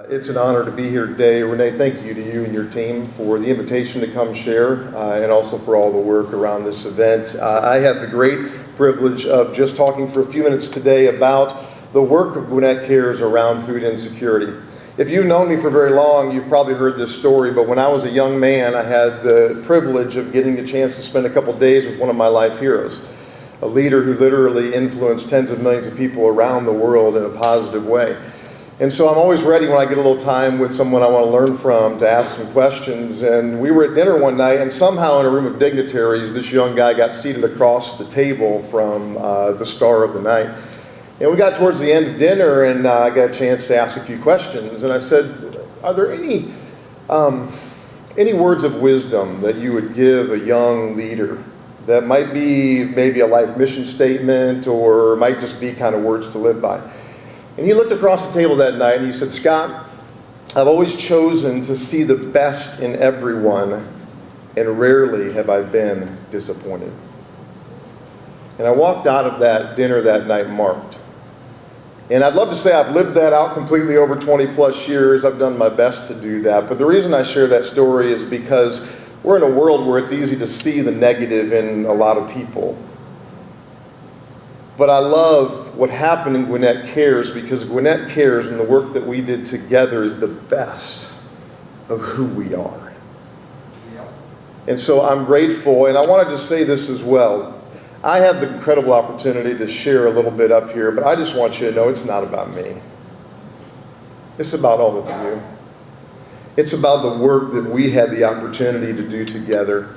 It's an honor to be here today. Renee, thank you to you and your team for the invitation to come share and also for all the work around this event. I have the great privilege of just talking for a few minutes today about the work of Gwinnett Cares around food insecurity. If you've known me for very long, you've probably heard this story, but when I was a young man, I had the privilege of getting a chance to spend a couple days with one of my life heroes, a leader who literally influenced tens of millions of people around the world in a positive way. And so I'm always ready when I get a little time with someone I want to learn from to ask some questions. And we were at dinner one night, and somehow in a room of dignitaries, this young guy got seated across the table from the star of the night. And we got towards the end of dinner, and I got a chance to ask a few questions. And I said, are there any words of wisdom that you would give a young leader that might be maybe a life mission statement or might just be kind of words to live by? And he looked across the table that night and he said, Scott, I've always chosen to see the best in everyone, and rarely have I been disappointed. And I walked out of that dinner that night marked. And I'd love to say I've lived that out completely over 20 plus years. I've done my best to do that. But the reason I share that story is because we're in a world where it's easy to see the negative in a lot of people. But I love what happened in Gwinnett Cares, because Gwinnett Cares and the work that we did together is the best of who we are. And so I'm grateful, and I wanted to say this as well. I have the incredible opportunity to share a little bit up here, but I just want you to know it's not about me. It's about all of you. It's about the work that we had the opportunity to do together.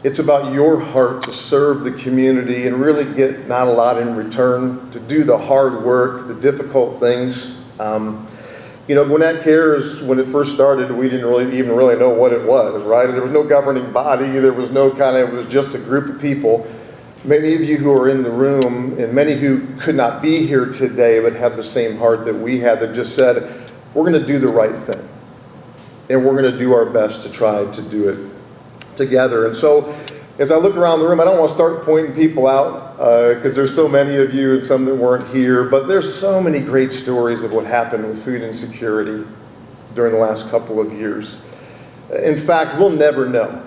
It's about your heart to serve the community and really get not a lot in return, to do the hard work, the difficult things. Gwinnett Cares, when it first started, we didn't even really know what it was, right? There was no governing body. There was it was just a group of people. Many of you who are in the room and many who could not be here today but have the same heart that we had, that just said, we're going to do the right thing. And we're going to do our best to try to do it together. And so as I look around the room, I don't want to start pointing people out because there's so many of you and some that weren't here, but there's so many great stories of what happened with food insecurity during the last couple of years. In fact, we'll never know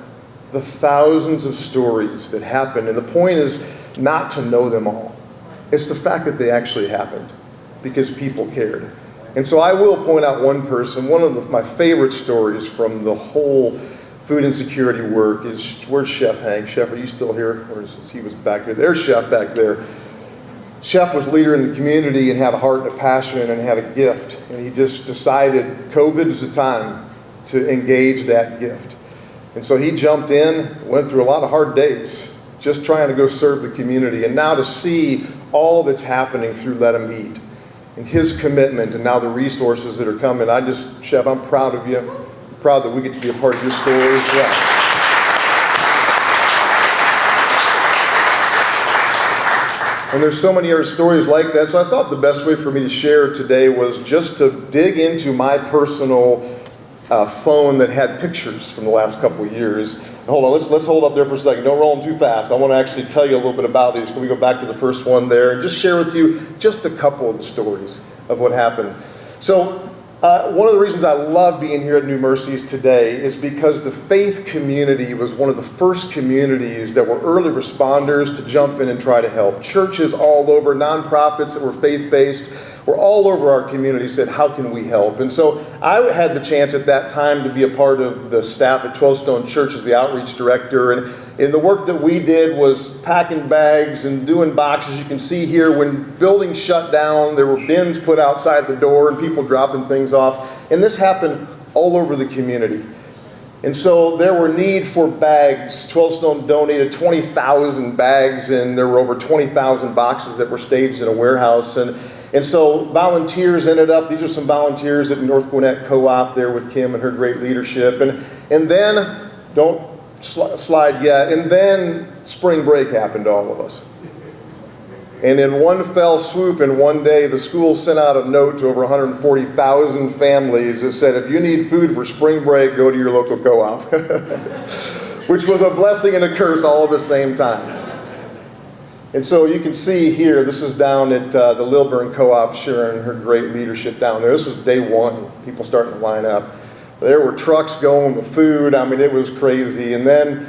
the thousands of stories that happened, and the point is not to know them all. It's the fact that they actually happened because people cared. And so I will point out one person. One of my favorite stories from the whole food insecurity work is, where's Chef Hank? Chef, are you still here? Or is he was back there? There's Chef back there. Chef was a leader in the community and had a heart and a passion and had a gift. And he just decided COVID is the time to engage that gift. And so he jumped in, went through a lot of hard days, just trying to go serve the community. And now to see all that's happening through Let Him Eat and his commitment and now the resources that are coming, Chef, I'm proud of you. Proud that we get to be a part of your story. Yeah. And there's so many other stories like that. So I thought the best way for me to share today was just to dig into my personal phone that had pictures from the last couple of years. And hold on, let's hold up there for a second. Don't roll them too fast. I want to actually tell you a little bit about these. Can we go back to the first one there and just share with you just a couple of the stories of what happened. So one of the reasons I love being here at New Mercies today is because the faith community was one of the first communities that were early responders to jump in and try to help. Churches all over, nonprofits that were faith-based, were all over our community, said, how can we help? And so I had the chance at that time to be a part of the staff at 12 Stone Church as the outreach director. And the work that we did was packing bags and doing boxes. You can see here when buildings shut down, there were bins put outside the door and people dropping things off. And this happened all over the community. And so there were need for bags. 12 Stone donated 20,000 bags, and there were over 20,000 boxes that were staged in a warehouse. And so volunteers ended up, these are some volunteers at North Gwinnett Co-op there with Kim and her great leadership. And then, don't slide yet, and then spring break happened to all of us. And in one fell swoop, in one day, the school sent out a note to over 140,000 families that said, if you need food for spring break, go to your local co-op. Which was a blessing and a curse all at the same time. And so you can see here, this is down at the Lilburn Co-op, sharing her great leadership down there. This was day one, people starting to line up. There were trucks going with food. I mean, it was crazy. And then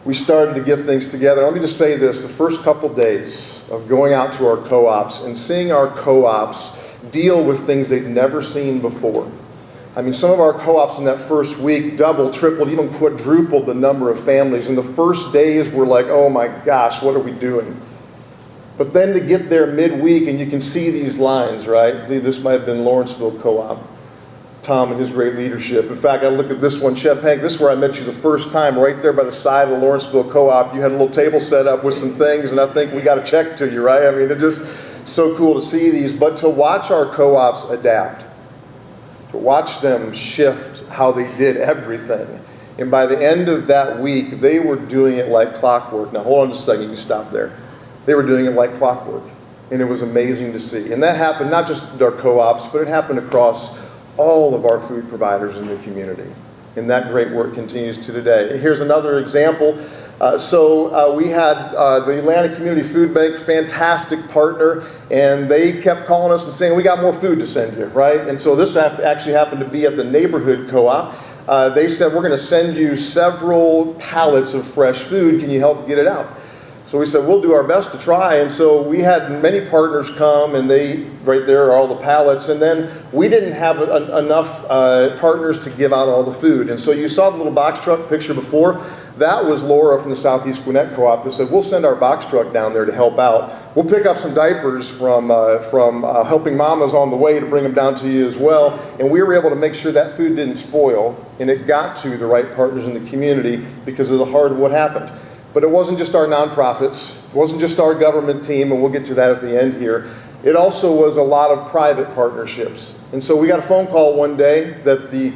we started to get things together. Let me just say this, the first couple days of going out to our co-ops and seeing our co-ops deal with things they'd never seen before. I mean, some of our co-ops in that first week doubled, tripled, even quadrupled the number of families. And the first days were like, oh my gosh, what are we doing? But then to get there midweek, and you can see these lines, right? This might have been Lawrenceville Co-op. Tom and his great leadership. In fact, I look at this one, Chef Hank, this is where I met you the first time, right there by the side of the Lawrenceville Co-op. You had a little table set up with some things, and I think we got a check to you, right? I mean, it's just so cool to see these. But to watch our co-ops adapt, to watch them shift how they did everything. And by the end of that week, they were doing it like clockwork. Now, hold on just a second, you can stop there. They were doing it like clockwork, and it was amazing to see. And that happened not just with our co-ops, but it happened across all of our food providers in the community. And that great work continues to today. Here's another example. We had the Atlanta Community Food Bank, fantastic partner, and they kept calling us and saying, we got more food to send you, right? And so this actually happened to be at the neighborhood co-op. They said, we're gonna send you several pallets of fresh food. Can you help get it out? So we said, we'll do our best to try. And so we had many partners come, and right there are all the pallets. And then we didn't have enough partners to give out all the food. And so you saw the little box truck picture before. That was Laura from the Southeast Gwinnett Co-op that said, we'll send our box truck down there to help out. We'll pick up some diapers from Helping Mamas on the way to bring them down to you as well. And we were able to make sure that food didn't spoil, and it got to the right partners in the community because of the heart of what happened. But it wasn't just our nonprofits, it wasn't just our government team, and we'll get to that at the end here. It also was a lot of private partnerships. And so we got a phone call one day that the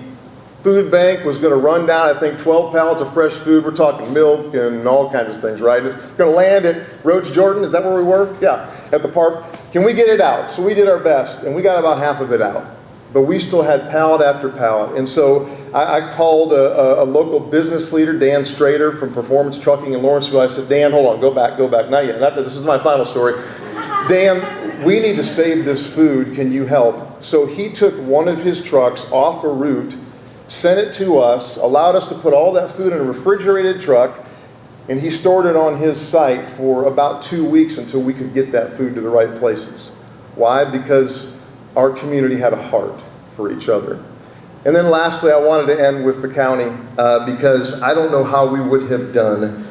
food bank was going to run down, I think, 12 pallets of fresh food. We're talking milk and all kinds of things, right? It's going to land at Rhodes Jordan, is that where we were? Yeah, at the park. Can we get it out? So we did our best, and we got about half of it out. But we still had pallet after pallet. And so I called a local business leader, Dan Strader from Performance Trucking in Lawrenceville. I said, Dan, hold on, go back, not yet. This is my final story. Dan, we need to save this food, can you help? So he took one of his trucks off a route, sent it to us, allowed us to put all that food in a refrigerated truck, and he stored it on his site for about 2 weeks until we could get that food to the right places. Why? Because our community had a heart for each other. And then lastly, I wanted to end with the county because I don't know how we would have done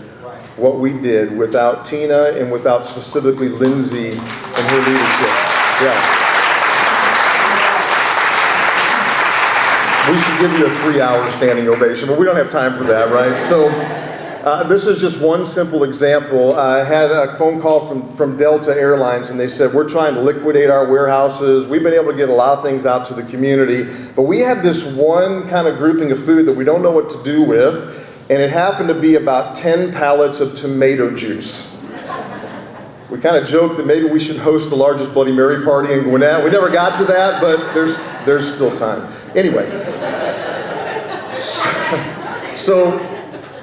what we did without Tina and without specifically Lindsay and her leadership. Yeah. We should give you a 3-hour standing ovation, but we don't have time for that, right? So this is just one simple example. I had a phone call from Delta Airlines, and they said, we're trying to liquidate our warehouses. We've been able to get a lot of things out to the community, but we have this one kind of grouping of food that we don't know what to do with, and it happened to be about 10 pallets of tomato juice. We kind of joked that maybe we should host the largest Bloody Mary party in Gwinnett. We never got to that, but there's still time. Anyway, so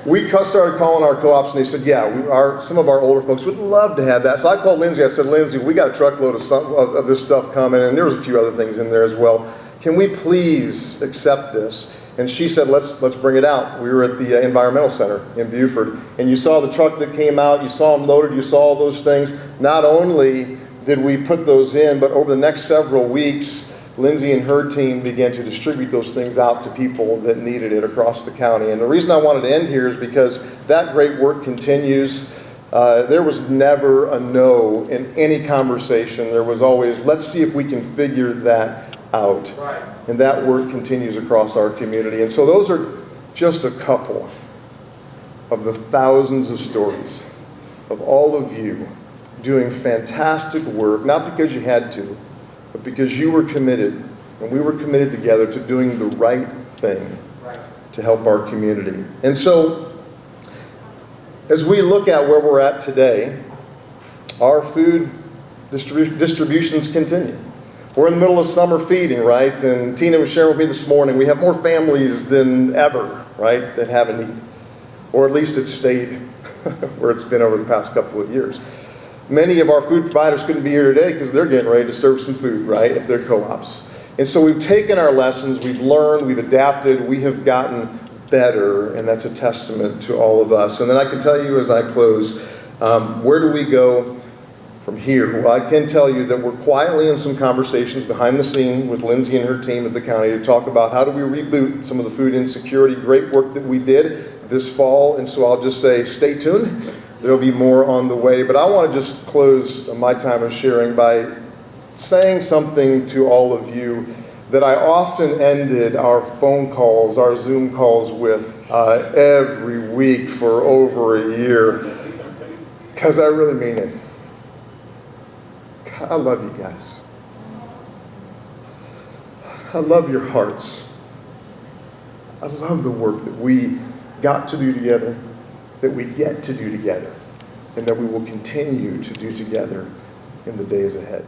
we started calling our co-ops, and they said, yeah, some of our older folks would love to have that. So I called Lindsay. I said, Lindsay, we got a truckload of this stuff coming, and there was a few other things in there as well. Can we please accept this? And she said, let's bring it out. We were at the Environmental Center in Beaufort, and you saw the truck that came out, you saw them loaded, you saw all those things. Not only did we put those in, but over the next several weeks, Lindsay and her team began to distribute those things out to people that needed it across the county. And the reason I wanted to end here is because that great work continues. There was never a no in any conversation. There was always, let's see if we can figure that out. Right. And that work continues across our community. And so those are just a couple of the thousands of stories of all of you doing fantastic work, not because you had to, but because you were committed, and we were committed together to doing the right thing to help our community. And so, as we look at where we're at today, our food distributions continue. We're in the middle of summer feeding, right? And Tina was sharing with me this morning, we have more families than ever, right, that have a need. Or at least it's stayed where it's been over the past couple of years. Many of our food providers couldn't be here today because they're getting ready to serve some food, right, at their co-ops. And so we've taken our lessons, we've learned, we've adapted, we have gotten better, and that's a testament to all of us. And then I can tell you as I close, where do we go from here? Well, I can tell you that we're quietly in some conversations behind the scene with Lindsay and her team at the county to talk about how do we reboot some of the food insecurity, great work that we did this fall. And so I'll just say, stay tuned. There'll be more on the way. But I want to just close my time of sharing by saying something to all of you that I often ended our phone calls, our Zoom calls with every week for over a year, because I really mean it. I love you guys. I love your hearts. I love the work that we got to do together, that we get to do together, and that we will continue to do together in the days ahead.